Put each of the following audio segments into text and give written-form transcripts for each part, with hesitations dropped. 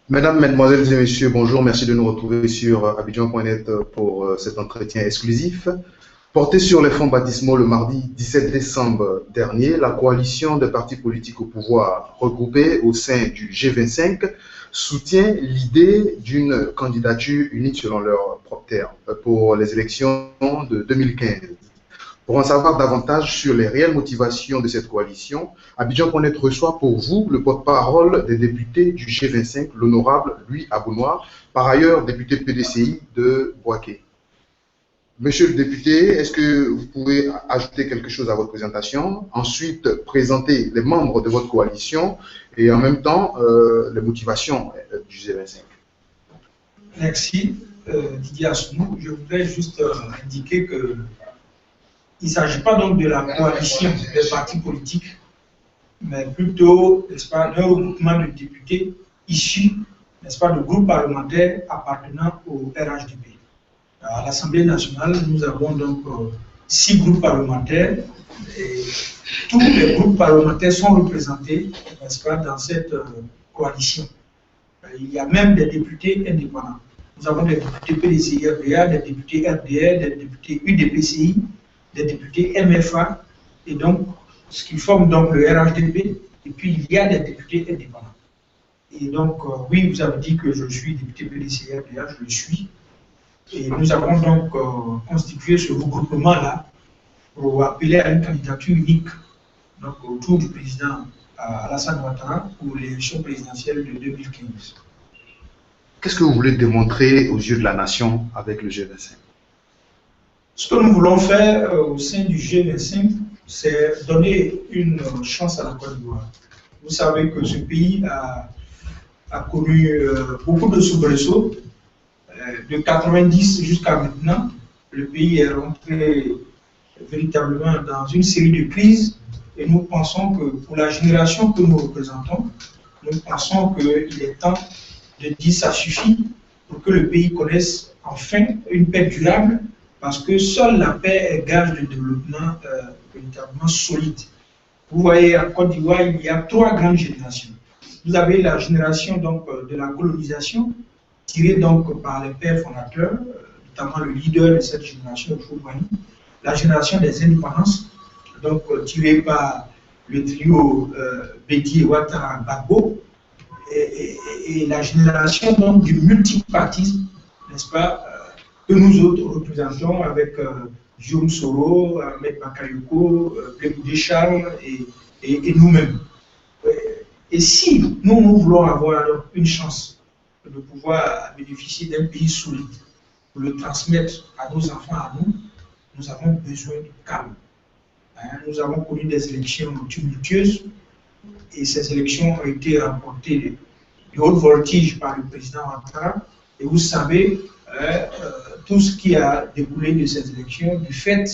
Mesdames, Mesdemoiselles et Messieurs, bonjour. Merci de nous retrouver sur Abidjan.net pour cet entretien exclusif. Porté sur les fonds baptismaux le mardi 17 décembre dernier, la coalition des partis politiques au pouvoir regroupés au sein du G25 soutient l'idée d'une candidature unique selon leurs propres termes pour les élections de 2015. Pour en savoir davantage sur les réelles motivations de cette coalition, Abidjan.net reçoit pour vous le porte-parole des députés du G25, l'honorable Louis Abounois, par ailleurs député PDCI de Bouaké. Monsieur le député, est-ce que vous pouvez ajouter quelque chose à votre présentation, ensuite présenter les membres de votre coalition et en même temps les motivations du G25? Merci Didier Assounou. Je voudrais juste indiquer que il ne s'agit pas donc de la coalition des partis politiques, mais plutôt, n'est-ce pas, d'un regroupement de députés issus, n'est-ce pas, de groupes parlementaires appartenant au RHDP. À l'Assemblée nationale, nous avons donc 6 groupes parlementaires et tous les groupes parlementaires sont représentés, n'est-ce pas, dans cette coalition. Il y a même des députés indépendants. Nous avons des députés PDCI-RDA, des députés RDR, des députés UDPCI, des députés MFA, et donc ce qui forme donc le RHDP, et puis il y a des députés indépendants. Et donc, oui, vous avez dit que je suis député PDCI-RDA, je le suis, et nous avons donc constitué ce regroupement-là pour appeler à une candidature unique, donc autour du président Alassane Ouattara pour l'élection présidentielle de 2015. Qu'est-ce que vous voulez démontrer aux yeux de la nation avec le G25? Ce que nous voulons faire au sein du G25, c'est donner une chance à la Côte d'Ivoire. Vous savez que ce pays a connu beaucoup de soubresauts. De 90 jusqu'à maintenant, le pays est rentré véritablement dans une série de crises et nous pensons que pour la génération que nous représentons, nous pensons qu'il est temps de dire ça suffit pour que le pays connaisse enfin une paix durable, parce que seule la paix est gage de développement véritablement solide. Vous voyez, en Côte d'Ivoire, il y a 3 grandes générations. Vous avez la génération donc, de la colonisation, tirée donc par les pères fondateurs, notamment le leader de cette génération, Houphouët-Boigny, la génération des indépendances, donc tirée par le trio Bédié, Ouattara, Gbagbo, et la génération donc, du multipartisme, n'est-ce pas, que nous autres représentons avec Guillaume Soro, Ahmed Bakayoko, Plégoudé Charles et nous-mêmes. Et si nous voulons avoir alors une chance de pouvoir bénéficier d'un pays solide, pour le transmettre à nos enfants, à nous, nous avons besoin de calme. Nous avons connu des élections tumultueuses et ces élections ont été remportées de haute voltige par le président Ouattara. Et vous savez tout ce qui a découlé de ces élections du fait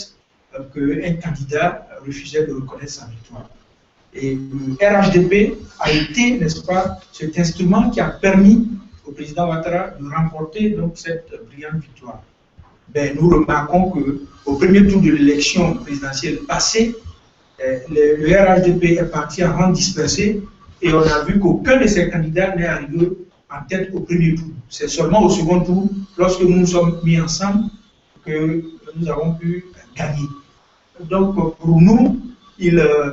qu'un candidat refusait de reconnaître sa victoire. Et le RHDP a été, n'est-ce pas, cet instrument qui a permis au président Ouattara de remporter donc, cette brillante victoire. Ben, nous remarquons qu'au premier tour de l'élection présidentielle passée, le RHDP est parti en rang dispersé et on a vu qu'aucun de ces candidats n'est arrivé en tête au premier tour. C'est seulement au second tour, lorsque nous nous sommes mis ensemble, que nous avons pu gagner. Donc pour nous,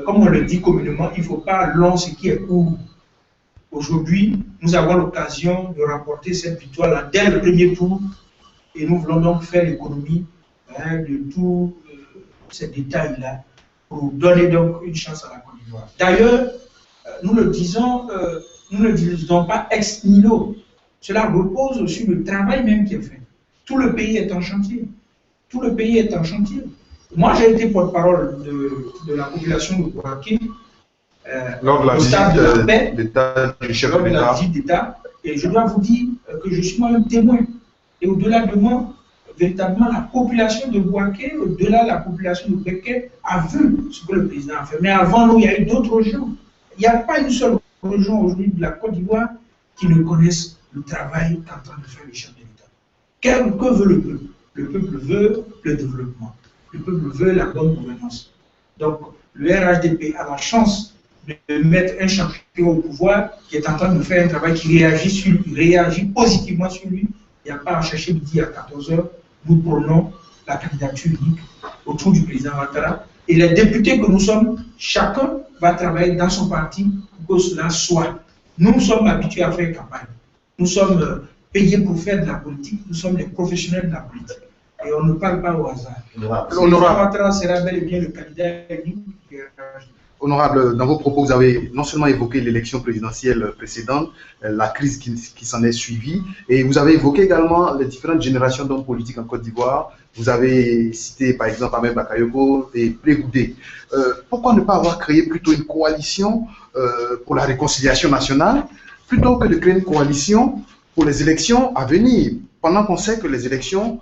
comme on le dit communément, il ne faut pas long ce qui est court. Aujourd'hui, nous avons l'occasion de remporter cette victoire-là dès le premier tour et nous voulons donc faire l'économie de tous ces détails-là pour donner donc une chance à la Côte d'Ivoire. D'ailleurs, nous ne le disons pas ex nihilo. Cela repose sur le travail même qui est fait. Tout le pays est en chantier. Tout le pays est en chantier. Moi, j'ai été porte-parole de la population de Bouaké lors de la visite d'État du chef d'État. Et je dois vous dire que je suis moi-même témoin. Et au-delà de moi, véritablement, la population de Bouaké, au-delà de la population de Béké, a vu ce que le président a fait. Mais avant nous, il y a eu d'autres régions. Il n'y a pas une seule région aujourd'hui de la Côte d'Ivoire qui ne connaisse le travail qu'en train de faire le chef de l'État. Que veut le peuple? Le peuple veut le développement. Le peuple veut la bonne gouvernance. Donc, le RHDP a la chance de mettre un champion au pouvoir qui est en train de faire un travail qui réagit positivement sur lui. Il n'y a pas à chercher midi à 14 h. Nous prenons la candidature unique autour du président Ouattara. Et les députés que nous sommes, chacun va travailler dans son parti pour que cela soit. Nous sommes habitués à faire campagne. Nous sommes payés pour faire de la politique. Nous sommes les professionnels de la politique. Et on ne parle pas au hasard. Ouattara sera bel et bien le candidat unique. Honorable, dans vos propos, vous avez non seulement évoqué l'élection présidentielle précédente, la crise qui s'en est suivie, et vous avez évoqué également les différentes générations d'hommes politiques en Côte d'Ivoire. Vous avez cité par exemple Ahmed Bakayoko et Plé-Goudé. Pourquoi ne pas avoir créé plutôt une coalition pour la réconciliation nationale, plutôt que de créer une coalition pour les élections à venir, pendant qu'on sait que les élections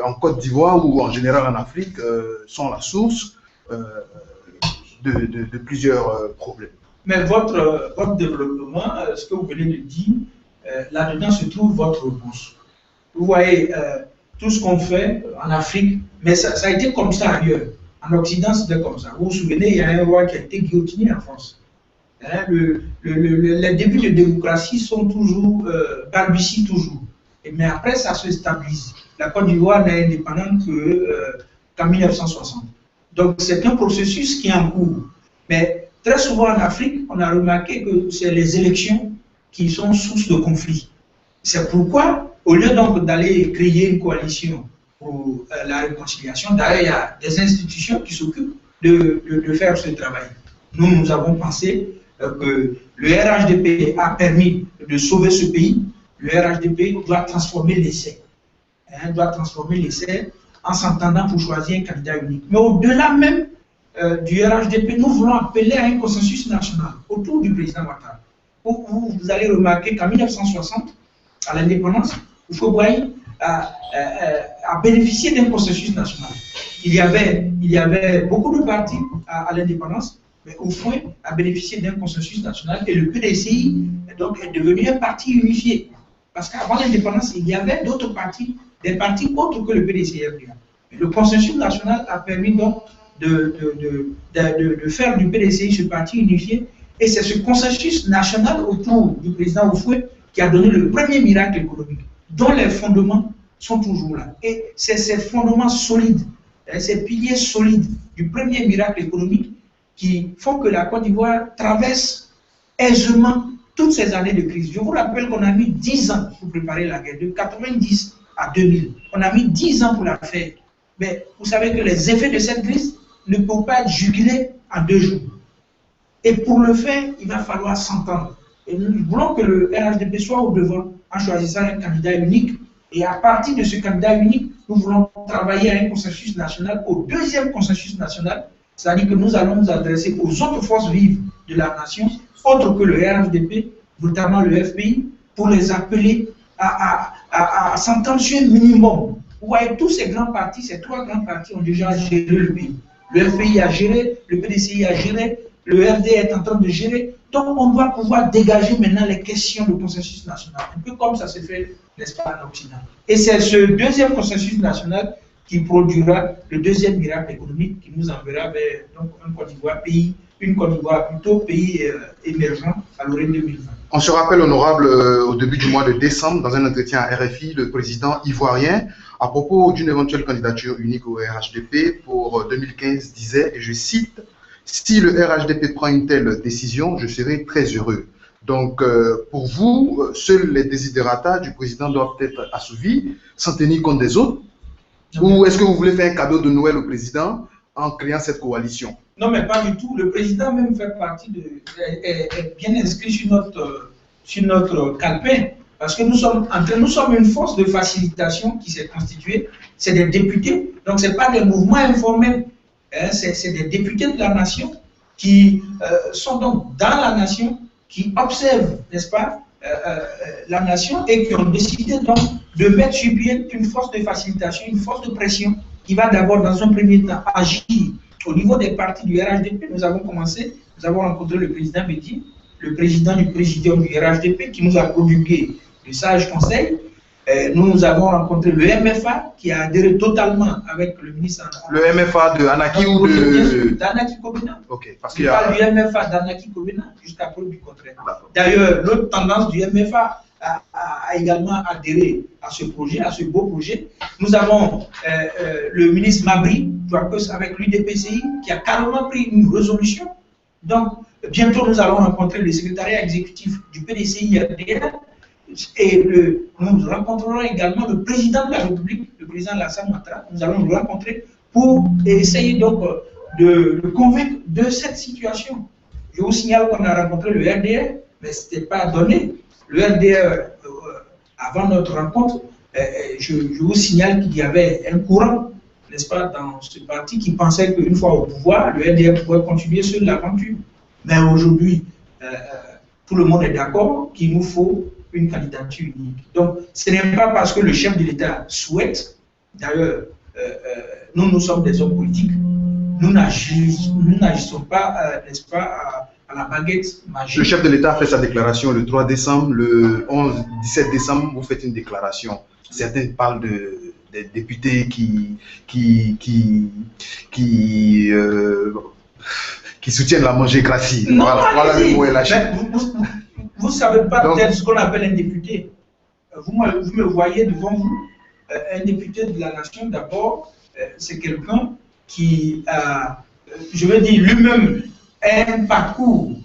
en Côte d'Ivoire ou en général en Afrique sont la source de plusieurs problèmes. Mais votre développement, ce que vous venez de dire, là-dedans se trouve votre bourse. Vous voyez, tout ce qu'on fait en Afrique, mais ça a été comme ça ailleurs. En Occident, c'était comme ça. Vous vous souvenez, il y a un roi qui a été guillotiné en France. Hein, les débuts de démocratie sont toujours, balbutient toujours. Mais après, ça se stabilise. La Côte d'Ivoire n'est indépendante qu'en 1960. Donc, c'est un processus qui est en cours. Mais très souvent en Afrique, on a remarqué que c'est les élections qui sont source de conflits. C'est pourquoi, au lieu donc d'aller créer une coalition pour la réconciliation, d'ailleurs, il y a des institutions qui s'occupent de faire ce travail. Nous avons pensé que le RHDP a permis de sauver ce pays. Le RHDP doit transformer l'essai. Doit transformer l'essai en s'entendant pour choisir un candidat unique. Mais au-delà même du RHDP, nous voulons appeler à un consensus national autour du président Ouattara. Vous allez remarquer qu'en 1960, à l'indépendance, Houphouët-Boigny a bénéficié d'un consensus national. Il y avait beaucoup de partis à l'indépendance, mais Houphouët a bénéficié d'un consensus national et le PDCI donc, est devenu un parti unifié. Parce qu'avant l'indépendance, il y avait d'autres partis, des partis autres que le PDCI. Le consensus national a permis donc de faire du PDCI ce parti unifié. Et c'est ce consensus national autour du président Houphouët qui a donné le premier miracle économique, dont les fondements sont toujours là. Et c'est ces fondements solides, ces piliers solides du premier miracle économique qui font que la Côte d'Ivoire traverse aisément toutes ces années de crise. Je vous rappelle qu'on a mis 10 ans pour préparer la guerre, de 90 à 2000. On a mis 10 ans pour la faire. Mais vous savez que les effets de cette crise ne peuvent pas être jugulés en 2 jours. Et pour le faire, il va falloir s'entendre. Et nous voulons que le RHDP soit au devant en choisissant un candidat unique. Et à partir de ce candidat unique, nous voulons travailler à un consensus national, au deuxième consensus national, c'est-à-dire que nous allons nous adresser aux autres forces vives de la nation, autres que le RHDP, notamment le FPI, pour les appeler à s'entendre sur un minimum. Vous voyez, tous ces grands partis, ces 3 grands partis ont déjà géré le pays. Le FPI a géré, le PDCI a géré, le RD est en train de gérer. Donc, on doit pouvoir dégager maintenant les questions de consensus national, un peu comme ça se fait, n'est-ce pas, en Occident. Et c'est ce deuxième consensus national qui produira le deuxième miracle économique qui nous enverra vers donc, une Côte d'Ivoire plutôt pays émergent à l'horizon 2020. On se rappelle, honorable, au début du mois de décembre, dans un entretien à RFI, le président ivoirien, à propos d'une éventuelle candidature unique au RHDP pour 2015, disait, et je cite, « Si le RHDP prend une telle décision, je serai très heureux. » Donc, pour vous, seuls les desiderata du président doivent être assouvis, sans tenir compte des autres? Ou est-ce que vous voulez faire un cadeau de Noël au président en créant cette coalition? Non, mais pas du tout. Le président même fait partie est bien inscrit sur notre calepin. Parce que nous sommes une force de facilitation qui s'est constituée. C'est des députés, donc ce n'est pas des mouvements informels. C'est des députés de la nation qui sont donc dans la nation, qui observent, n'est-ce pas, la nation et qui ont décidé donc de mettre sur pied une force de facilitation, une force de pression qui va d'abord, dans un premier temps, agir au niveau des partis du RHDP. Nous avons rencontré le président Bédi, le président du présidium du RHDP qui nous a prodigué le sage conseil. Nous avons rencontré le MFA qui a adhéré totalement avec le ministre. Le MFA de Anaki ou de... d'Anaki Kobina. Ok, parce qu'il y a... parle du MFA d'Anaki Kobina jusqu'à preuve du contraire. D'ailleurs, l'autre tendance du MFA a également adhéré à ce projet, à ce beau projet. Nous avons le ministre Mabri, avec l'UDPCI, qui a carrément pris une résolution. Donc, bientôt, nous allons rencontrer le secrétariat exécutif du PDCI RDR. Et nous rencontrerons également le président de la République, le président Alassane Ouattara. Nous allons nous rencontrer pour essayer donc de le convaincre de cette situation. Je vous signale qu'on a rencontré le RDR, mais ce n'était pas donné. Le RDR, avant notre rencontre, je vous signale qu'il y avait un courant, n'est-ce pas, dans ce parti qui pensait qu'une fois au pouvoir, le RDR pourrait continuer sur l'aventure. Mais aujourd'hui, tout le monde est d'accord qu'il nous faut une candidature unique. Donc, ce n'est pas parce que le chef de l'État souhaite, d'ailleurs, nous sommes des hommes politiques, nous n'agissons pas, n'est-ce pas, à la baguette magique. Le chef de l'État a fait sa déclaration le 3 décembre, le 17 décembre, vous faites une déclaration. Certains parlent des députés qui soutiennent la mangécratie. Voilà le mot est lâché. Vous ne savez pas peut-être ce qu'on appelle un député. Vous me voyez devant vous, un député de la nation, d'abord, c'est quelqu'un qui a, je veux dire, lui-même, un parcours.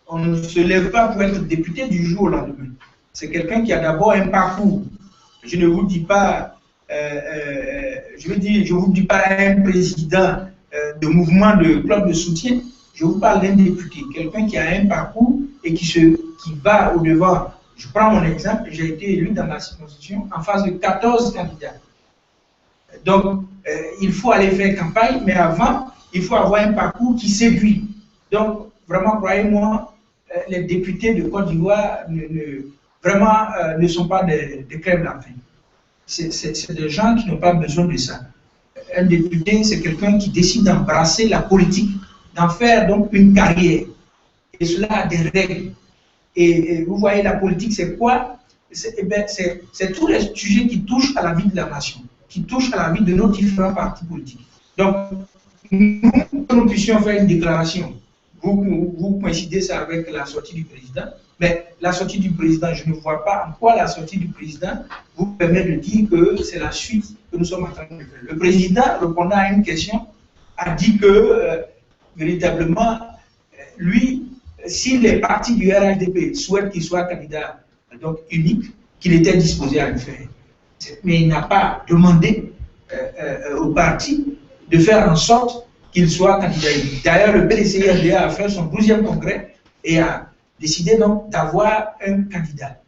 On ne se lève pas pour être député du jour au lendemain. C'est quelqu'un qui a d'abord un parcours. Je ne vous dis pas, je veux dire, je vous dis pas un président de mouvement de club de soutien. Je vous parle d'un député, quelqu'un qui a un parcours et qui va au-devant. Je prends mon exemple, j'ai été élu dans ma circonscription en face de 14 candidats. Donc, il faut aller faire campagne, mais avant, il faut avoir un parcours qui séduit. Donc, vraiment, croyez-moi, les députés de Côte d'Ivoire ne sont pas des crèves la faim. C'est des gens qui n'ont pas besoin de ça. Un député, c'est quelqu'un qui décide d'embrasser la politique, d'en faire donc une carrière. Et cela a des règles. Et vous voyez, la politique, c'est quoi? C'est tous les sujets qui touchent à la vie de la nation, qui touchent à la vie de nos différents partis politiques. Donc, nous puissions faire une déclaration. Vous coïncidez ça avec la sortie du président, mais la sortie du président, je ne vois pas en quoi la sortie du président vous permet de dire que c'est la suite que nous sommes en train de faire. Le président, répondant à une question, a dit que véritablement, lui, si les partis du RHDP souhaitent qu'il soit candidat donc unique, qu'il était disposé à le faire. Mais il n'a pas demandé au parti de faire en sorte qu'il soit candidat unique. D'ailleurs, le PDCI-RDA a fait son 12e congrès et a décidé donc d'avoir un candidat.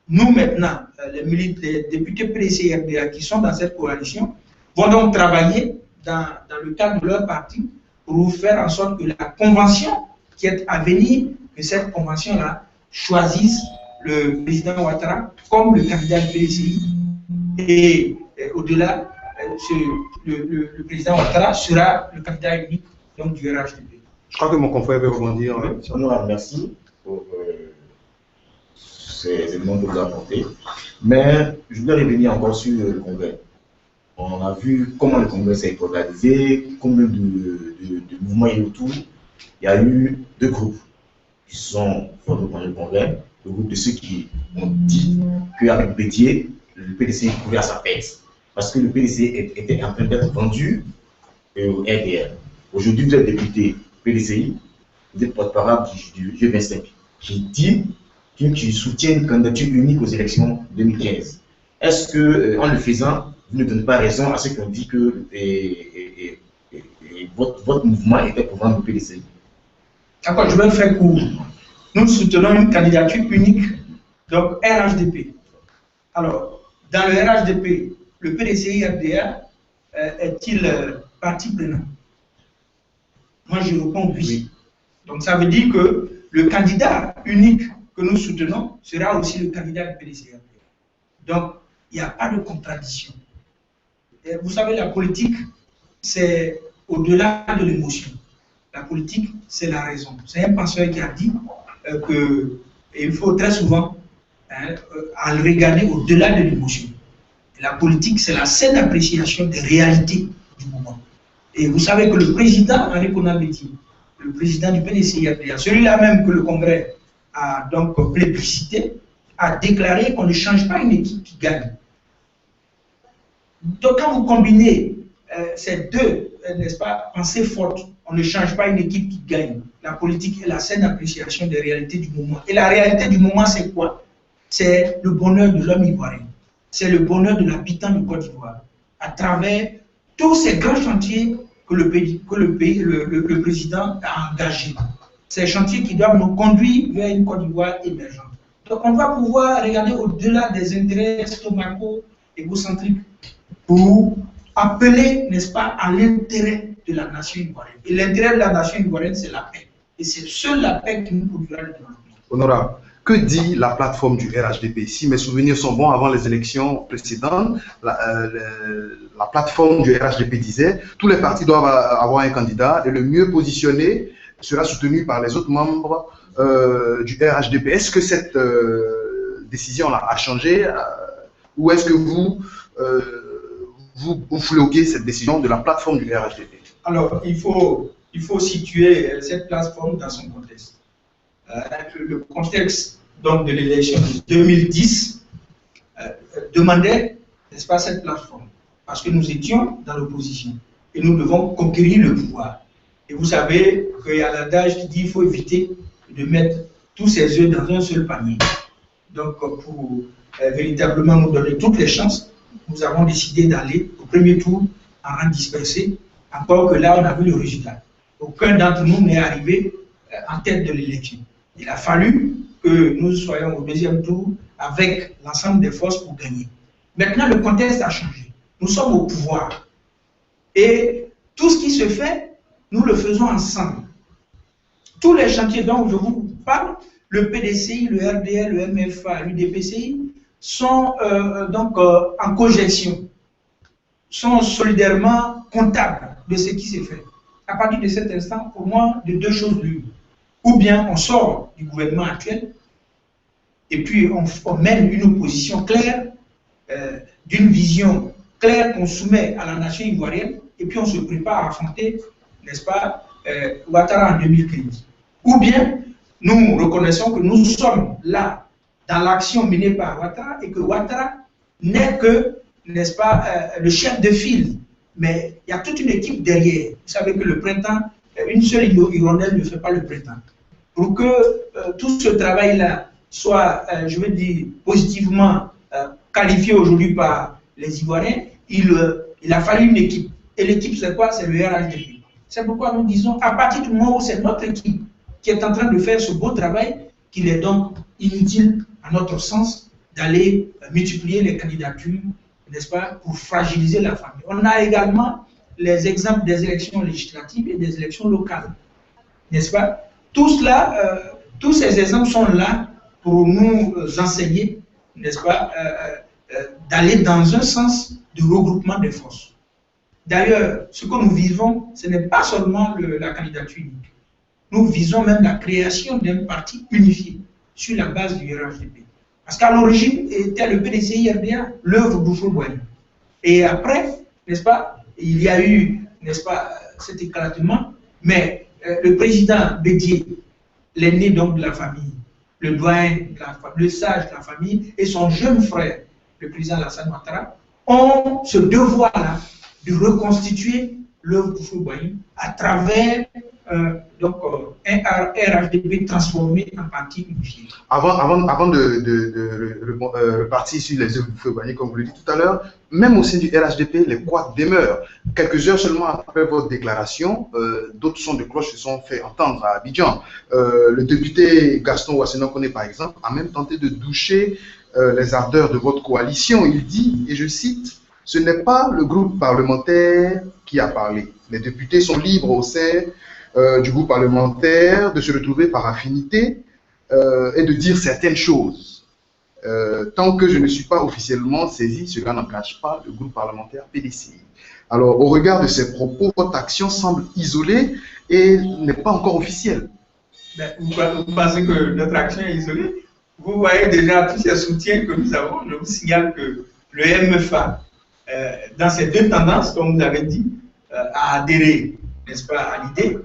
Nous, maintenant, les députés PDCI-RDA qui sont dans cette coalition vont donc travailler dans le cadre de leur parti pour faire en sorte que la convention qui est à venir, que cette convention-là choisisse le président Ouattara comme le candidat du PDCI. Et au-delà, le président Ouattara sera le candidat unique donc, du RHDP. Je crois que mon confrère veut rebondir. Merci pour ces éléments que vous avez apportés. Mais je voudrais revenir encore sur le congrès. On a vu comment le congrès s'est organisé, combien de mouvements il y a autour. Il y a eu deux groupes qui sont formés par le congrès. Le groupe de ceux qui ont dit qu'avec Bédier, le PDC courait à sa pète. Parce que le PDC était en train d'être vendu au RDR. Aujourd'hui, vous êtes député PDCI, vous êtes porte-parole du G25. J'ai dit que tu soutiens une candidature unique aux élections 2015. Est-ce que, en le faisant, vous ne donnez pas raison à ceux qui ont dit que votre mouvement était pour vendre le PDCI? D'accord, je vais le faire court. Nous soutenons une candidature unique, donc RHDP. Alors, dans le RHDP, le PDCI-RDA est-il partie prenante? Moi, je réponds oui. Donc, ça veut dire que le candidat unique que nous soutenons sera aussi le candidat du PDCI-RDA. Donc, il n'y a pas de contradiction. Et vous savez, la politique, c'est au-delà de l'émotion. La politique, c'est la raison. C'est un penseur qui a dit qu'il faut très souvent hein, à le regarder au-delà de l'émotion. La politique, c'est la saine appréciation des réalités du moment. Et vous savez que le président, Henri Konan Bédié, le président du PDCI-RDA, celui-là même que le Congrès a donc plébiscité, a déclaré qu'on ne change pas une équipe qui gagne. Donc quand vous combinez ces deux, n'est-ce pas, pensées fortes, on ne change pas une équipe qui gagne. La politique est la saine appréciation des réalités du moment. Et la réalité du moment, c'est quoi? C'est le bonheur de l'homme ivoirien. C'est le bonheur de l'habitant de Côte d'Ivoire. À travers tous ces grands chantiers que le président a engagés. Ces chantiers qui doivent nous conduire vers une Côte d'Ivoire émergente. Donc on va pouvoir regarder au-delà des intérêts stomacaux, égocentriques, pour appeler, n'est-ce pas, à l'intérêt de la nation ivoirienne. Et l'intérêt de la nation ivoirienne, c'est la paix. Et c'est seule la paix qui nous produira le développement. Honorable, que dit la plateforme du RHDP? Si mes souvenirs sont bons, avant les élections précédentes, la plateforme du RHDP disait tous les partis doivent avoir un candidat et le mieux positionné sera soutenu par les autres membres du RHDP. Est-ce que cette décision-là a changé ou est-ce que vous floquez cette décision de la plateforme du RHDP? Alors, il faut situer cette plateforme dans son contexte. Le contexte donc, de l'élection de 2010 demandait, n'est-ce pas, cette plateforme, parce que nous étions dans l'opposition et nous devons conquérir le pouvoir. Et vous savez qu'il y a l'adage qui dit qu'il faut éviter de mettre tous ses œufs dans un seul panier. Donc, pour véritablement nous donner toutes les chances, nous avons décidé d'aller au premier tour en rang dispersé, encore que là, on a vu le résultat. Aucun d'entre nous n'est arrivé en tête de l'élection. Il a fallu que nous soyons au deuxième tour avec l'ensemble des forces pour gagner. Maintenant, le contexte a changé. Nous sommes au pouvoir. Et tout ce qui se fait, nous le faisons ensemble. Tous les chantiers dont je vous parle, le PDCI, le RDL, le MFA, l'UDPCI, sont donc en cogestion, sont solidairement comptables de ce qui s'est fait. À partir de cet instant, pour moi, de deux choses l'une. Ou bien on sort du gouvernement actuel et puis on mène une opposition claire, d'une vision claire qu'on soumet à la nation ivoirienne et puis on se prépare à affronter, n'est-ce pas, Ouattara en 2015. Ou bien nous reconnaissons que nous sommes là dans l'action menée par Ouattara et que Ouattara n'est que, n'est-ce pas, le chef de file. Mais il y a toute une équipe derrière. Vous savez que le printemps, une seule hirondelle ne fait pas le printemps. Pour que tout ce travail-là soit, je veux dire, positivement qualifié aujourd'hui par les Ivoiriens, il a fallu une équipe. Et l'équipe, c'est quoi? C'est le RHDP. C'est pourquoi nous disons, à partir du moment où c'est notre équipe qui est en train de faire ce beau travail, qu'il est donc inutile, à notre sens, d'aller multiplier les candidatures, n'est-ce pas, pour fragiliser la famille. On a également les exemples des élections législatives et des élections locales, n'est-ce pas? Tout cela, tous ces exemples sont là pour nous enseigner, n'est-ce pas, d'aller dans un sens de regroupement des forces. D'ailleurs, ce que nous vivons, ce n'est pas seulement la candidature unique. Nous visons même la création d'un parti unifié sur la base du RHDP. Parce qu'à l'origine, était le PDCI-RDA, l'œuvre d'Houphouët-Boigny. Et après, n'est-ce pas, il y a eu, n'est-ce pas, cet éclatement, mais le président Bédié, l'aîné donc de la famille, le doyen, le sage de la famille, et son jeune frère, le président Alassane Ouattara, ont ce devoir-là de reconstituer l'œuvre d'Houphouët-Boigny à travers donc, un RHDP transformé en parti unifié. Avant de repartir sur les œuvres d'Houphouët-Boigny, comme vous le dites tout à l'heure, même au sein du RHDP, les couacs demeurent. Quelques heures seulement après votre déclaration, d'autres sons de cloche se sont fait entendre à Abidjan. Le député Gaston Ouassénon-Koné, par exemple, a même tenté de doucher les ardeurs de votre coalition. Il dit, et je cite, « Ce n'est pas le groupe parlementaire qui a parlé. Les députés sont libres au sein du groupe parlementaire de se retrouver par affinité et de dire certaines choses. Tant que je ne suis pas officiellement saisi, cela n'engage pas le groupe parlementaire PDCI. » Alors, au regard de ces propos, votre action semble isolée et n'est pas encore officielle. Ben, vous pensez que notre action est isolée? vous voyez déjà tous ces soutiens que nous avons. Je vous signale que le MFA, dans ces deux tendances, comme vous avez dit, a adhéré, n'est-ce pas, à l'idée.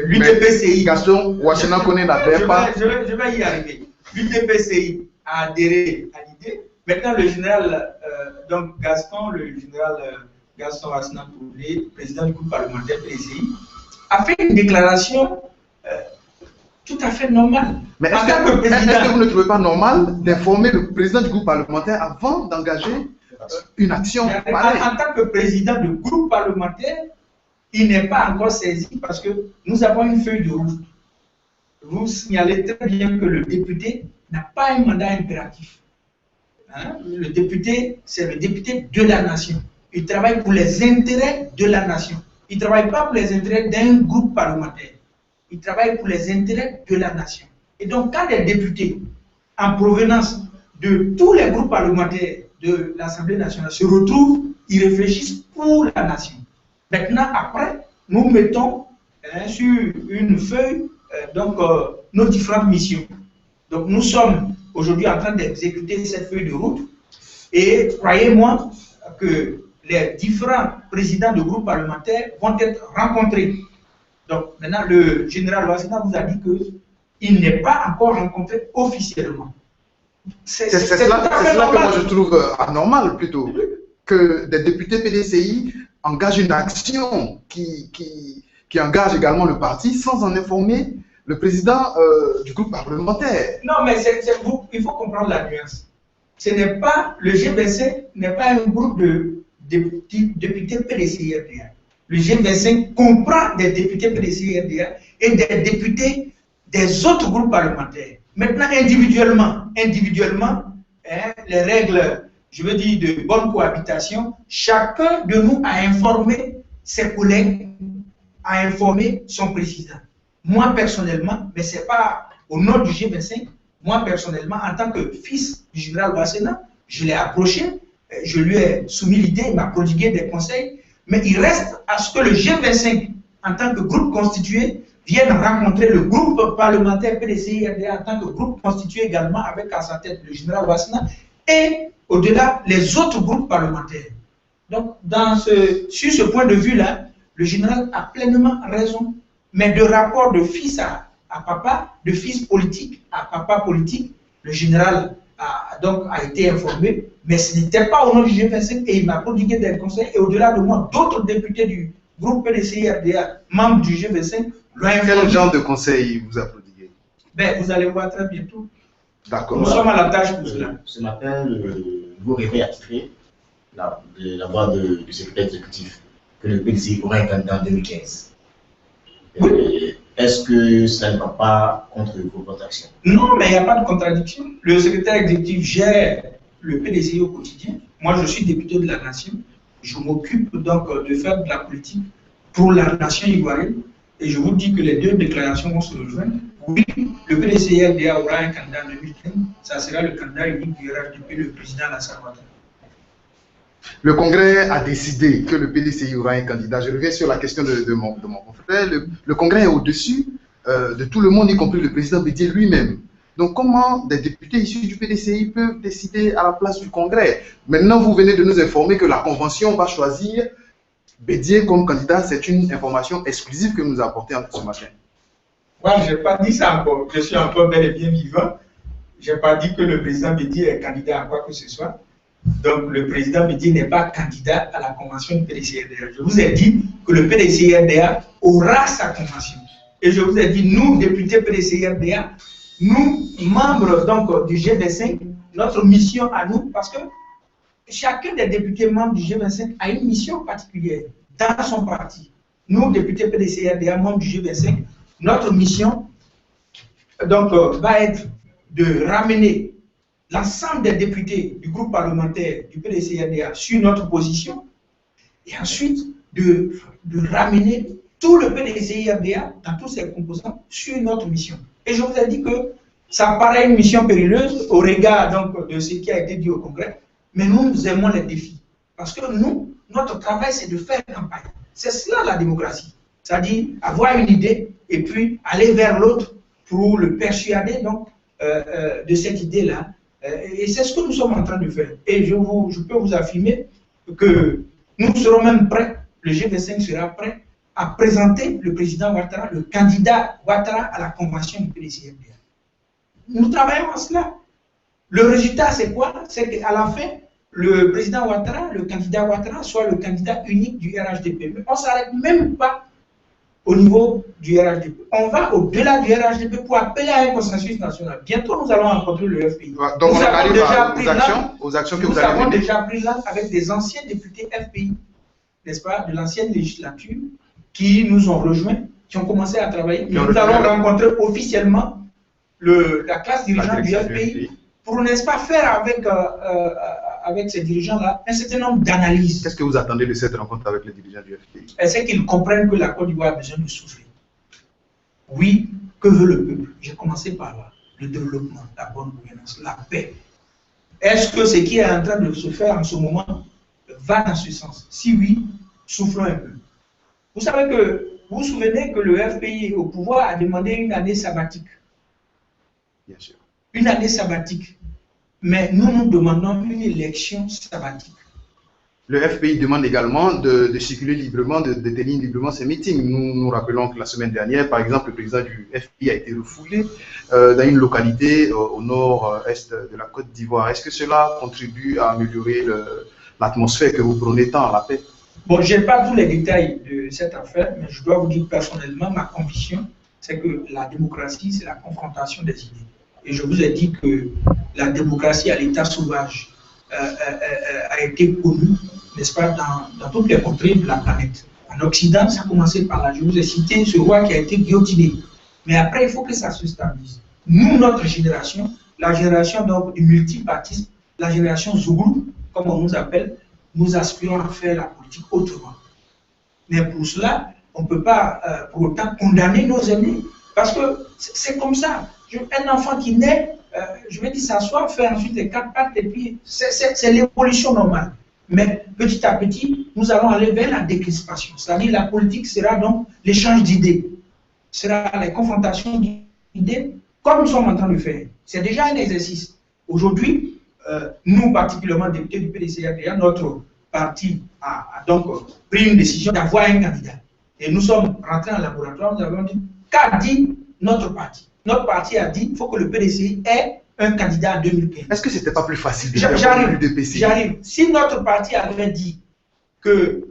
L'UDPCI. Gaston, Ouassina connaît la DEPA. Je vais y arriver. L'UDPCI a adhéré à l'idée. Maintenant, le général, donc Gaston, le général Gaston Ouassina Touré, président du groupe parlementaire PDCI, a fait une déclaration tout à fait normale. Mais est-ce que vous ne trouvez pas normal d'informer le président du groupe parlementaire avant d'engager une action pareille? En tant que président du groupe parlementaire, il n'est pas encore saisi parce que nous avons une feuille de route. Vous signalez très bien que le député n'a pas un mandat impératif. Hein? Le député, c'est le député de la nation. Il travaille pour les intérêts de la nation. Il ne travaille pas pour les intérêts d'un groupe parlementaire. Il travaille pour les intérêts de la nation. Et donc, quand les députés, en provenance de tous les groupes parlementaires de l'Assemblée nationale se retrouvent, ils réfléchissent pour la nation. Maintenant, après, nous mettons sur une feuille nos différentes missions. Donc, nous sommes aujourd'hui en train d'exécuter cette feuille de route. Et croyez-moi que les différents présidents de groupes parlementaires vont être rencontrés. Donc, maintenant, le général Ouassina vous a dit qu'il n'est pas encore rencontré officiellement. C'est cela que moi je trouve anormal plutôt, que des députés PDCI engagent une action qui engage également le parti sans en informer le président du groupe parlementaire. Non, mais il faut comprendre la nuance. Ce n'est pas, le G25 n'est pas un groupe de députés PDCI-RDA. Le G25 comprend des députés PDCI-RDA et des députés des autres groupes parlementaires. Maintenant, individuellement, les règles, je veux dire, de bonne cohabitation, chacun de nous a informé ses collègues, a informé son président. Moi, personnellement, mais ce n'est pas au nom du G25, moi, personnellement, en tant que fils du général Ouassina, je l'ai approché, je lui ai soumis l'idée, il m'a prodigué des conseils, mais il reste à ce que le G25, en tant que groupe constitué, vienne rencontrer le groupe parlementaire PDCI-RDA en tant que groupe constitué également avec à sa tête le général Ouassina et au-delà les autres groupes parlementaires. Donc, sur ce point de vue-là, le général a pleinement raison. Mais de rapport de fils à papa, de fils politique à papa politique, le général a été informé, mais ce n'était pas au nom du G25 et il m'a prodigué des conseils. Et au-delà de moi, d'autres députés du groupe PDCI-RDA, membres du G25, l'ont informé. Quel genre de conseil vous a prodigué? Ben, vous allez voir très bientôt. D'accord. Nous sommes à la tâche pour cela. Ce matin, le nouveau réveil a titré la voix du secrétaire exécutif que le PDCI aura un candidat en 2015. Oui. Est-ce que ça ne va pas contre votre action? Non, mais il n'y a pas de contradiction. Le secrétaire exécutif gère le PDCI au quotidien. Moi, je suis député de la nation. Je m'occupe donc de faire de la politique pour la nation ivoirienne. Et je vous dis que les deux déclarations vont se rejoindre. Oui, le PDCI-RDA aura un candidat en 2015. Ça sera le candidat unique du RHDP, le président Alassane Ouattara. Le Congrès a décidé que le PDCI aura un candidat. Je reviens sur la question de mon confrère. Le Congrès est au-dessus de tout le monde, y compris le président Bédié lui-même. Donc comment des députés issus du PDCI peuvent décider à la place du Congrès? Maintenant, vous venez de nous informer que la Convention va choisir Bédié comme candidat. C'est une information exclusive que nous a apportée ce matin. Moi, je n'ai pas dit ça encore. Je suis encore bel et bien vivant. Je n'ai pas dit que le président Bédié est candidat à quoi que ce soit. Donc, le président Bédié n'est pas candidat à la convention du PDCI-RDA. Je vous ai dit que le PDCI-RDA aura sa convention. Et je vous ai dit, nous, députés PDCI-RDA, nous, membres donc, du G25, notre mission à nous, parce que chacun des députés membres du G25 a une mission particulière dans son parti. Nous, députés PDCI-RDA, membres du G25, notre mission donc, va être de ramener l'ensemble des députés du groupe parlementaire du PDCI-RDA sur notre position et ensuite de ramener tout le PDCI-RDA dans tous ses composants sur notre mission. Et je vous ai dit que ça paraît une mission périleuse au regard donc, de ce qui a été dit au Congrès, mais nous aimons les défis. Parce que nous, notre travail, c'est de faire campagne. C'est cela la démocratie. C'est-à-dire avoir une idée et puis aller vers l'autre pour le persuader donc de cette idée-là. Et c'est ce que nous sommes en train de faire. Et je peux vous affirmer que nous serons même prêts, le G25 sera prêt à présenter le président Ouattara, le candidat Ouattara à la convention du PDCMDA. Nous travaillons à cela. Le résultat, c'est quoi? C'est qu'à la fin, le président Ouattara, le candidat Ouattara, soit le candidat unique du RHDP. Mais on ne s'arrête même pas au niveau du RHDP. On va au-delà du RHDP pour appeler à un consensus national. Bientôt, nous allons rencontrer le FPI. Donc, on arrive aux actions que vous allez mener. Nous avons déjà pris là avec des anciens députés FPI, n'est-ce pas, de l'ancienne législature, qui nous ont rejoints, qui ont commencé à travailler. Nous allons rencontrer officiellement la classe dirigeante du FPI pour, n'est-ce pas, faire avec ces dirigeants-là un certain nombre d'analyses. Qu'est-ce que vous attendez de cette rencontre avec les dirigeants du FPI? C'est qu'ils comprennent que la Côte d'Ivoire a besoin de souffler. Oui, que veut le peuple? J'ai commencé par là. Le développement, la bonne gouvernance, la paix. Est-ce que ce qui est en train de se faire en ce moment va dans ce sens? Si oui, soufflons un peu. Vous savez que, vous vous souvenez que le FPI au pouvoir a demandé une année sabbatique. Bien sûr. Une année sabbatique. Mais nous demandons une élection sabbatique. Le FPI demande également de circuler librement, de tenir librement ses meetings. Nous rappelons que la semaine dernière, par exemple, le président du FPI a été refoulé dans une localité au nord-est de la Côte d'Ivoire. Est-ce que cela contribue à améliorer l'atmosphère que vous prenez tant à la paix? Bon, je n'ai pas tous les détails de cette affaire, mais je dois vous dire personnellement, ma conviction, c'est que la démocratie, c'est la confrontation des idées. Et je vous ai dit que la démocratie à l'état sauvage a été connue, n'est-ce pas, dans toutes les contrées de la planète. En Occident, ça a commencé par là. Je vous ai cité ce roi qui a été guillotiné. Mais après, il faut que ça se stabilise. Nous, notre génération, la génération donc, du multipartisme, la génération Zouglou, comme on nous appelle, nous aspirons à faire la politique autrement. Mais pour cela, on ne peut pas pour autant condamner nos ennemis. Parce que c'est comme ça. Un enfant qui naît, je vais dire s'asseoir, faire ensuite les 4 pattes, et puis c'est l'évolution normale. Mais petit à petit, nous allons aller vers la décrispation. C'est-à-dire la politique sera donc l'échange d'idées, sera la confrontation d'idées, comme nous sommes en train de faire. C'est déjà un exercice. Aujourd'hui, nous, particulièrement députés du PDCRDA, notre parti a donc pris une décision d'avoir un candidat. Et nous sommes rentrés en laboratoire, nous avons dit, qu'a dit notre parti? Notre parti a dit qu'il faut que le PDCI ait un candidat en 2015. Est-ce que ce n'était pas plus facile de J'arrive. Si notre parti avait dit qu'il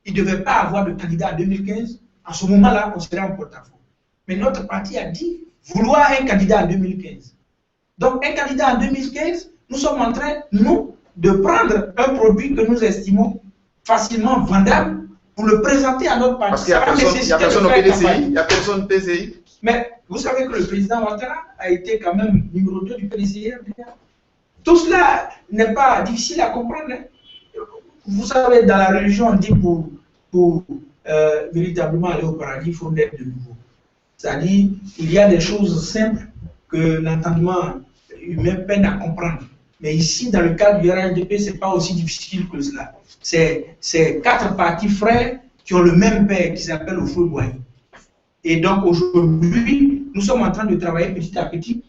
ne devait pas avoir de candidat en 2015, à ce moment-là, on serait en porte-à-faux. Mais notre parti a dit vouloir un candidat en 2015. Donc, un candidat en 2015, nous sommes en train, nous, de prendre un produit que nous estimons facilement vendable pour le présenter à notre parti. Parce qu'il n'y a personne au PDCI. Il n'y a personne au PDCI. Mais vous savez que le président Ouattara a été quand même numéro 2 du PDCI. Tout cela n'est pas difficile à comprendre. Vous savez, dans la religion, on dit pour véritablement aller au paradis, il faut naître de nouveau. C'est-à-dire, il y a des choses simples que l'entendement humain peine à comprendre. Mais ici, dans le cadre du RHDP, ce n'est pas aussi difficile que cela. C'est 4 partis frères qui ont le même père, qui s'appelle Oufoué-Boigny. Et donc aujourd'hui, nous sommes en train de travailler petit à petit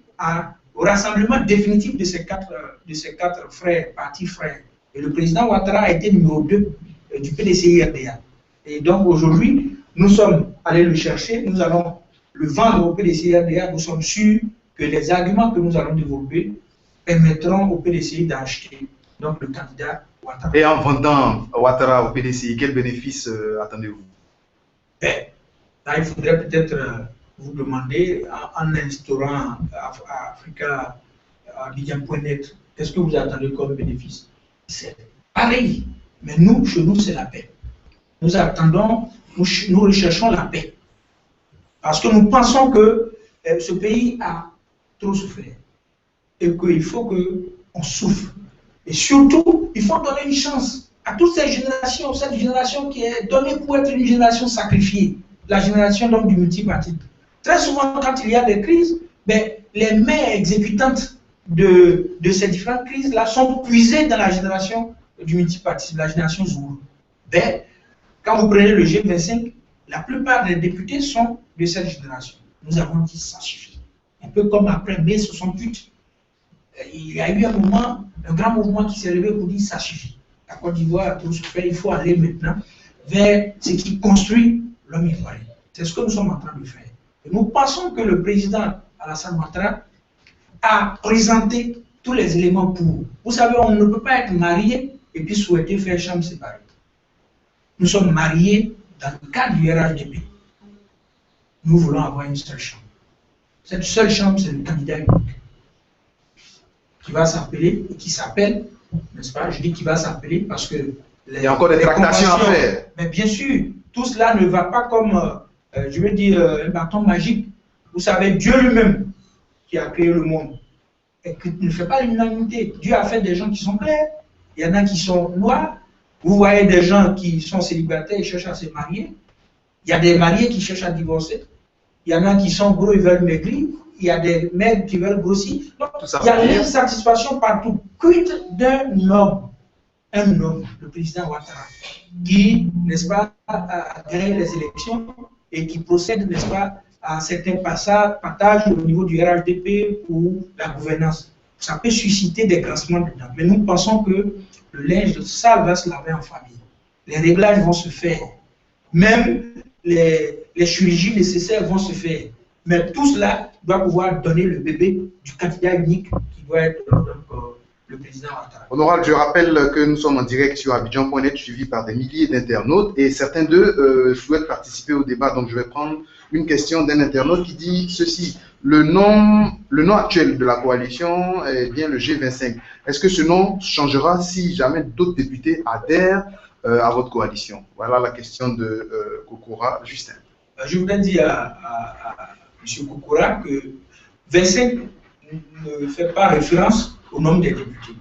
au rassemblement définitif de ces quatre frères, partis frères. Et le président Ouattara a été numéro 2 du PDCI-RDA. Et donc aujourd'hui, nous sommes allés le chercher, nous allons le vendre au PDCI-RDA, nous sommes sûrs que les arguments que nous allons développer permettront au PDCI d'acheter donc le candidat Ouattara. Et en vendant Ouattara au PDCI, quel bénéfice attendez-vous? Là, il faudrait peut-être vous demander, en instaurant Africa Abidjan.net, qu'est-ce que vous attendez comme bénéfice? C'est pareil, mais nous, chez nous, c'est la paix. Nous attendons, nous recherchons la paix. Parce que nous pensons que ce pays a trop souffert et qu'il faut qu'on souffre. Et surtout, il faut donner une chance à toutes ces générations, cette génération qui est donnée pour être une génération sacrifiée. La génération donc du multipartisme. Très souvent, quand il y a des crises, les mains exécutantes de ces différentes crises-là sont puisées dans la génération du multipartisme, la génération Zouglou. Quand vous prenez le G25, la plupart des députés sont de cette génération. Nous avons dit ça suffit. peu comme après mai 68. Il y a eu un grand mouvement qui s'est levé pour dire ça suffit. La Côte d'Ivoire, tout se fait, il faut aller maintenant vers ce qui construit l'homme ivoirien. C'est ce que nous sommes en train de faire. Et nous pensons que le président Alassane Ouattara a présenté tous les éléments pour. Vous savez, on ne peut pas être marié et puis souhaiter faire chambre séparée. Nous sommes mariés dans le cadre du RHDP. Nous voulons avoir une seule chambre. Cette seule chambre, c'est le candidat unique qui va s'appeler et qui s'appelle, n'est-ce pas? Je dis qu'il va s'appeler parce que il y a encore des tractations à faire. Mais bien sûr, tout cela ne va pas comme, je veux dire, un bâton magique. Vous savez, Dieu lui-même qui a créé le monde et qui ne fait pas l'unanimité. Dieu a fait des gens qui sont clairs. Il y en a qui sont noirs. Vous voyez des gens qui sont célibataires et cherchent à se marier. Il y a des mariés qui cherchent à divorcer. Il y en a qui sont gros et veulent maigrir. Il y a des maigres qui veulent grossir. Donc, il y a l'insatisfaction partout. Quid d'un homme, le président Ouattara, qui, n'est-ce pas, a gagné les élections et qui procède, n'est-ce pas, à certains partages au niveau du RHDP ou la gouvernance. Ça peut susciter des grincements dedans. Mais nous pensons que le linge sale va se laver en famille. Les réglages vont se faire. Même les chirurgies nécessaires vont se faire. Mais tout cela doit pouvoir donner le bébé du candidat unique qui doit être le président Ouattara. Honorable, je rappelle que nous sommes en direct sur Abidjan.net, suivi par des milliers d'internautes, et certains d'eux souhaitent participer au débat. Donc je vais prendre une question d'un internaute qui dit ceci: le nom actuel de la coalition est bien le G25. Est-ce que ce nom changera si jamais d'autres députés adhèrent à votre coalition? Voilà la question de Kokora Justin. Je voudrais dire à M. Kokora que 25 ne fait pas référence au nombre des députés.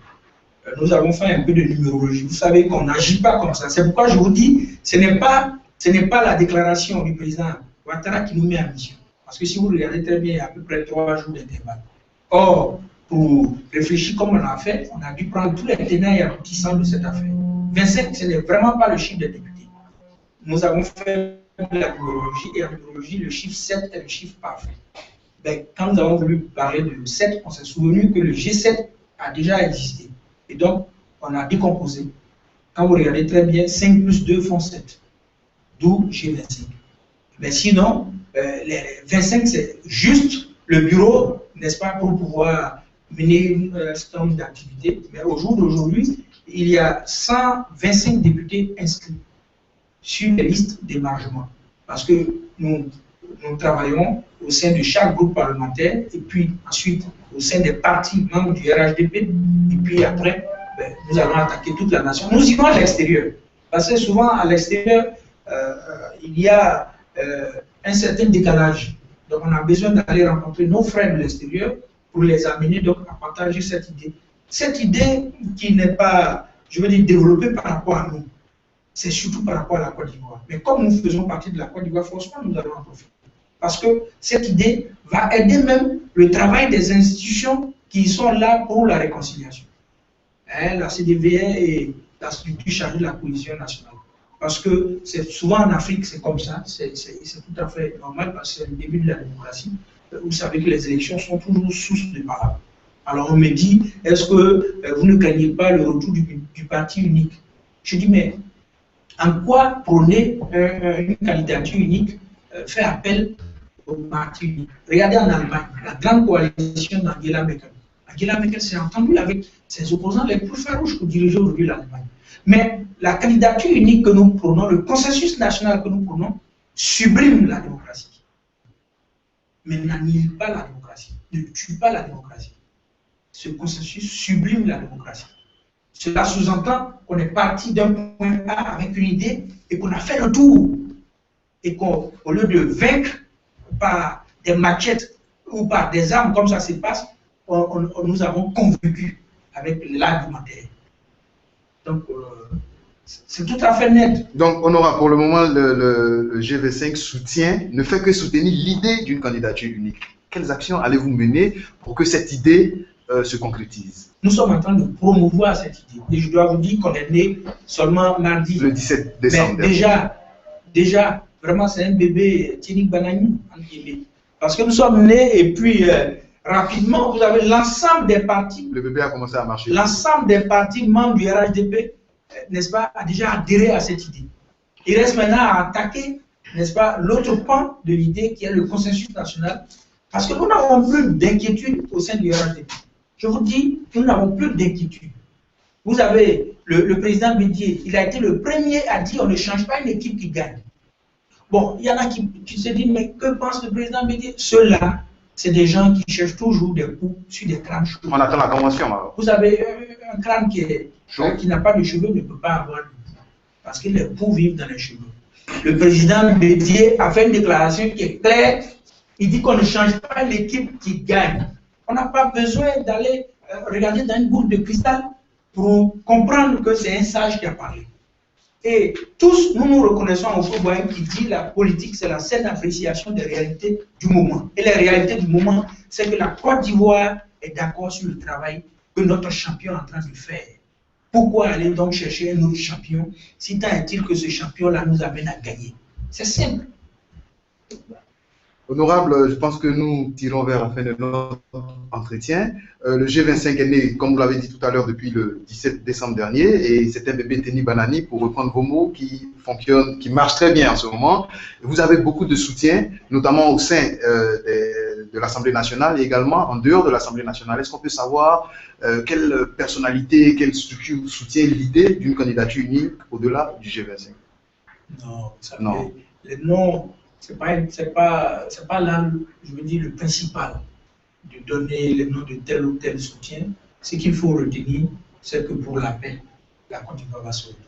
Nous avons fait un peu de numérologie. Vous savez qu'on n'agit pas comme ça. C'est pourquoi je vous dis, ce n'est pas la déclaration du président Ouattara qui nous met en mission. Parce que si vous regardez très bien, il y a à peu près 3 jours d'intervalle. Or, pour réfléchir comme on l'a fait, on a dû prendre tous les tenants et aboutissants de cette affaire. 25, ce n'est vraiment pas le chiffre des députés. Nous avons fait la numérologie, et en numérologie, le chiffre 7 est le chiffre parfait. Ben, quand nous avons voulu parler de 7, on s'est souvenu que le G7 a déjà existé. Et donc, on a décomposé. Quand vous regardez très bien, 5 plus 2 font 7. D'où G25. Mais sinon, les 25, c'est juste le bureau, n'est-ce pas, pour pouvoir mener un certain nombre d'activités. Mais au jour d'aujourd'hui, il y a 125 députés inscrits sur les listes d'émargement. Parce que nous travaillons au sein de chaque groupe parlementaire et puis ensuite au sein des partis membres du RHDP. Et puis après, nous allons attaquer toute la nation. Nous irons à l'extérieur. Parce que souvent, à l'extérieur, il y a un certain décalage. Donc, on a besoin d'aller rencontrer nos frères de l'extérieur pour les amener donc, à partager cette idée. Cette idée qui n'est pas, je veux dire, développée par rapport à nous, c'est surtout par rapport à la Côte d'Ivoire. Mais comme nous faisons partie de la Côte d'Ivoire, forcément, nous allons en profiter. Parce que cette idée va aider même le travail des institutions qui sont là pour la réconciliation. La CDVR et la structure chargée de la cohésion nationale. Parce que souvent en Afrique, c'est comme ça, c'est tout à fait normal parce que c'est le début de la démocratie. Vous savez que les élections sont toujours source de paroles. Alors on me dit, est-ce que vous ne craignez pas le retour du parti unique? Je dis, mais en quoi prôner une candidature unique fait appel au parti unique? Regardez en Allemagne, la grande coalition d'Angela Merkel. Angela Merkel s'est entendue avec ses opposants les plus farouches pour diriger aujourd'hui l'Allemagne. Mais la candidature unique que nous prônons, le consensus national que nous prônons, sublime la démocratie. Mais n'annule pas la démocratie, ne tue pas la démocratie. Ce consensus sublime la démocratie. Cela sous-entend qu'on est parti d'un point A avec une idée et qu'on a fait le tour. Et qu'au lieu de vaincre par des machettes ou par des armes, comme ça se passe, nous avons convaincu avec l'argumentaire. Donc, c'est tout à fait net. Donc, Honora, pour le moment, le G25 ne fait que soutenir l'idée d'une candidature unique. Quelles actions allez-vous mener pour que cette idée se concrétise? Nous sommes en train de promouvoir cette idée. Et je dois vous dire qu'on est né seulement mardi. Le 17 décembre. Mais déjà, vraiment, c'est un bébé Tienik Banani, entre guillemets. Parce que nous sommes nés et puis rapidement, vous avez l'ensemble des partis. Le bébé a commencé à marcher. L'ensemble des partis membres du RHDP, n'est-ce pas, a déjà adhéré à cette idée. Il reste maintenant à attaquer, n'est-ce pas, l'autre pan de l'idée qui est le consensus national, parce que nous n'avons plus d'inquiétude au sein du RHDP. Je vous dis, nous n'avons plus d'inquiétude. Vous avez le président Bédié, il a été le premier à dire on ne change pas une équipe qui gagne. Bon, il y en a qui se disent, mais que pense le président Bédié? Ceux-là, c'est des gens qui cherchent toujours des coups sur des crânes chauds. On attend la convention alors. Vous avez un crâne qui n'a pas de cheveux ne peut pas avoir de poux, parce que les poux vivent dans les cheveux. Le président Bédié a fait une déclaration qui est claire. Il dit qu'on ne change pas l'équipe qui gagne. On n'a pas besoin d'aller regarder dans une boule de cristal pour comprendre que c'est un sage qui a parlé. Et tous, nous nous reconnaissons au Fouboyen qui dit la politique, c'est la saine appréciation des réalités du moment. Et les réalités du moment, c'est que la Côte d'Ivoire est d'accord sur le travail que notre champion est en train de faire. Pourquoi aller donc chercher un autre champion si tant est-il que ce champion-là nous amène à gagner? C'est simple. Honorable, je pense que nous tirons vers la fin de notre entretien. Le G25 est né, comme vous l'avez dit tout à l'heure, depuis le 17 décembre dernier, et c'est un bébé Teni Banani, pour reprendre vos mots, qui fonctionne, qui marche très bien en ce moment. Vous avez beaucoup de soutien, notamment au sein de l'Assemblée nationale et également en dehors de l'Assemblée nationale. Est-ce qu'on peut savoir quelle personnalité, quelle structure soutient l'idée d'une candidature unique au-delà du G25? Non, vous savez, les noms, c'est pas là, je veux dire, le principal de donner les noms de tel ou tel soutien. Ce qu'il faut retenir, c'est que pour la paix, la Côte d'Ivoire va se retrouver.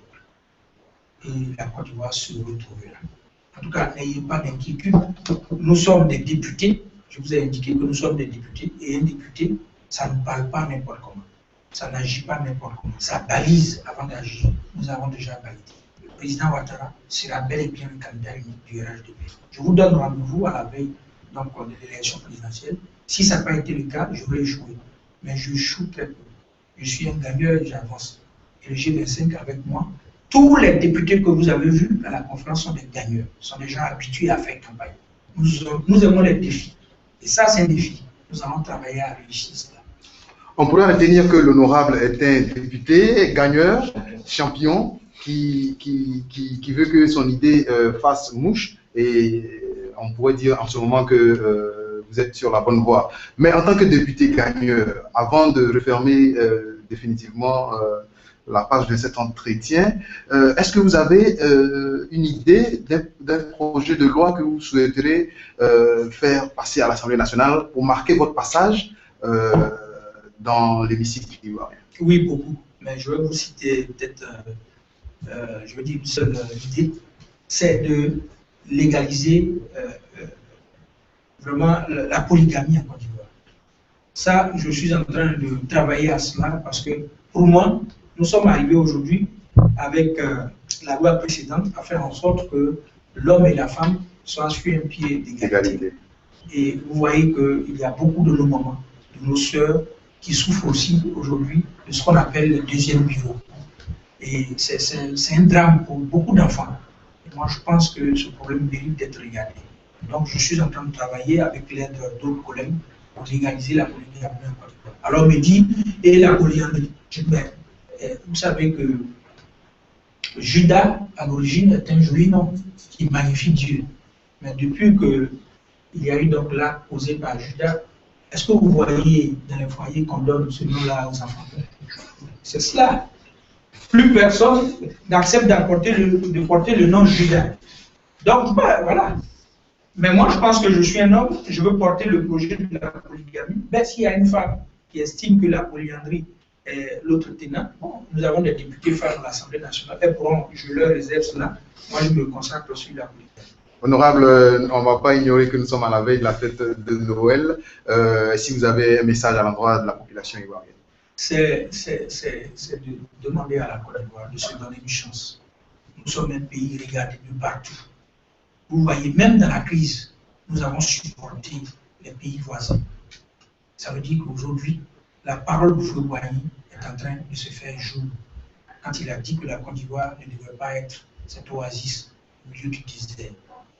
Et la Côte d'Ivoire se retrouvera. En tout cas, n'ayez pas d'inquiétude. Nous sommes des députés. Je vous ai indiqué que nous sommes des députés. Et un député, ça ne parle pas n'importe comment. Ça n'agit pas n'importe comment. Ça balise avant d'agir. Nous avons déjà balisé. Le président Ouattara sera bel et bien le candidat unique du RHDP. Je vous donne rendez-vous à la veille donc, de l'élection présidentielle. Si ça n'a pas été le cas, j'aurais échoué. Mais je échoue très peu. Je suis un gagneur et j'avance. Et le G25 avec moi, tous les députés que vous avez vus à la conférence sont des gagneurs, sont des gens habitués à faire campagne. Nous aimons les défis. Et ça, c'est un défi. Nous allons travailler à réussir cela. On pourrait retenir que l'honorable est un député, gagneur, champion, qui veut que son idée fasse mouche. Et on pourrait dire en ce moment que vous êtes sur la bonne voie. Mais en tant que député gagneur, avant de refermer définitivement la page de cet entretien, est-ce que vous avez une idée d'un projet de loi que vous souhaiterez faire passer à l'Assemblée nationale pour marquer votre passage dans l'hémicycle ivoirien? Oui, beaucoup. Mais je vais vous citer peut-être, je veux dire une seule idée, c'est de légaliser vraiment la polygamie en Côte d'Ivoire. Ça, je suis en train de travailler à cela parce que pour moi, nous sommes arrivés aujourd'hui avec la loi précédente à faire en sorte que l'homme et la femme soient sur un pied d'égalité. Et vous voyez qu'il y a beaucoup de nos mamans, de nos sœurs qui souffrent aussi aujourd'hui de ce qu'on appelle le deuxième bureau. Et c'est un drame pour beaucoup d'enfants. Et moi, je pense que ce problème mérite d'être regardé. Donc, je suis en train de travailler avec l'aide d'autres collègues pour légaliser la polygamie en Côte d'Ivoire. Alors, on me dit, et la polyandrie? Vous savez que Judas, à l'origine, est un joli nom qui magnifie Dieu. Mais depuis qu'il y a eu donc l'acte posé par Judas, est-ce que vous voyez dans les foyers qu'on donne ce nom-là aux enfants? C'est cela. Plus personne n'accepte de porter le nom Judas. Donc, voilà. Mais moi, je pense que je suis un homme, je veux porter le projet de la polygamie. Mais s'il y a une femme qui estime que la polyandrie est l'autre tenant, bon, nous avons des députés femmes à l'Assemblée nationale. Elles pourront, je leur réserve cela. Moi, je me consacre sur la polygamie. Honorable, on ne va pas ignorer que nous sommes à la veille de la fête de Noël. Si vous avez un message à l'endroit de la population ivoirienne. C'est de demander à la Côte d'Ivoire de se donner une chance. Nous sommes un pays regardé de partout. Vous voyez, même dans la crise, nous avons supporté les pays voisins. Ça veut dire qu'aujourd'hui, la parole de Fouboigny est en train de se faire jour. Quand il a dit que la Côte d'Ivoire ne devrait pas être cette oasis au milieu du désert.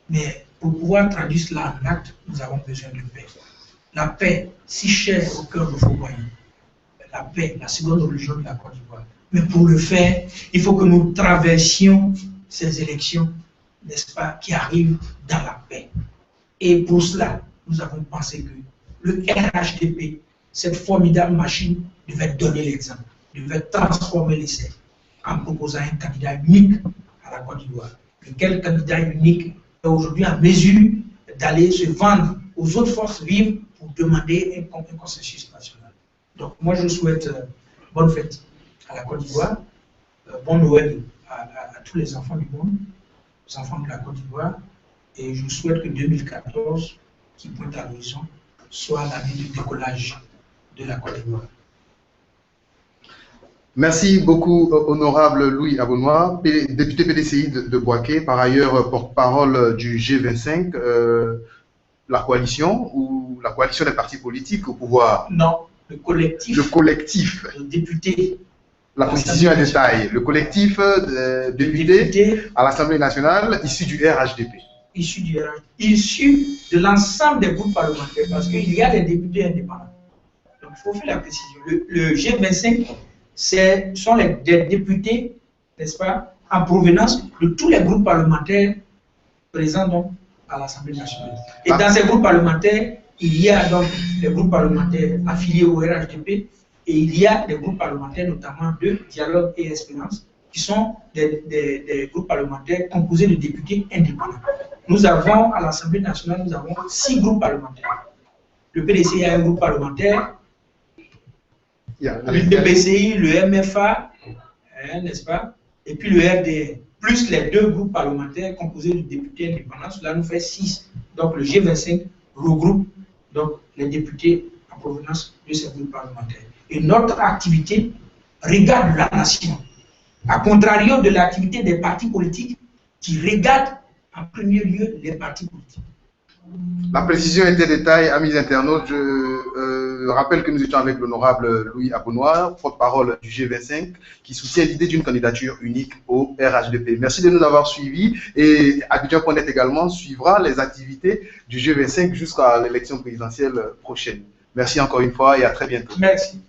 Mais pour pouvoir traduire cela en acte, nous avons besoin de paix. la paix, si chère au cœur de vos voyants. La paix, la seconde religion de la Côte d'Ivoire. Mais pour le faire, il faut que nous traversions ces élections, n'est-ce pas, qui arrivent dans la paix. Et pour cela, nous avons pensé que le RHDP, cette formidable machine, devait donner l'exemple, devait transformer l'essai en proposant un candidat unique à la Côte d'Ivoire. Lequel candidat unique est aujourd'hui en mesure d'aller se vendre aux autres forces vives pour demander un consensus national. Donc moi je souhaite bonne fête à la Côte d'Ivoire, bon Noël à tous les enfants du monde, les enfants de la Côte d'Ivoire, et je souhaite que 2014, qui pointe à l'horizon, soit l'année de décollage de la Côte d'Ivoire. Merci beaucoup, honorable Louis Abonnois, député PDCI de Bouaké, par ailleurs porte-parole du G25, la coalition ou la coalition des partis politiques au pouvoir? Non, le collectif. Le collectif. Le député. La précision est détail. Le collectif député à l'Assemblée nationale issu du RHDP. Issu du RHDP. Issu de l'ensemble des groupes parlementaires, parce qu'il y a des députés indépendants. Donc il faut faire la précision. Le G25, sont des députés, n'est-ce pas, en provenance de tous les groupes parlementaires présents donc à l'Assemblée nationale. Et dans ces groupes parlementaires, il y a donc les groupes parlementaires affiliés au RHDP et il y a des groupes parlementaires, notamment de Dialogue et Espérance, qui sont des groupes parlementaires composés de députés indépendants. Nous avons, à l'Assemblée nationale, nous avons 6 groupes parlementaires. Le PDCI a un groupe parlementaire, le PPCI, le MFA, n'est-ce pas, et puis le RDR, plus les 2 groupes parlementaires composés de députés indépendants, cela nous fait 6. Donc le G25 regroupe donc les députés en provenance de ces groupes parlementaires. Et notre activité regarde la nation, à contrario de l'activité des partis politiques qui regardent en premier lieu les partis politiques. La précision était détail, amis internautes. Je rappelle que nous étions avec l'honorable Louis Abonnois, porte-parole du G25, qui soutient l'idée d'une candidature unique au RHDP. Merci de nous avoir suivis et Abidjan.net également suivra les activités du G25 jusqu'à l'élection présidentielle prochaine. Merci encore une fois et à très bientôt. Merci.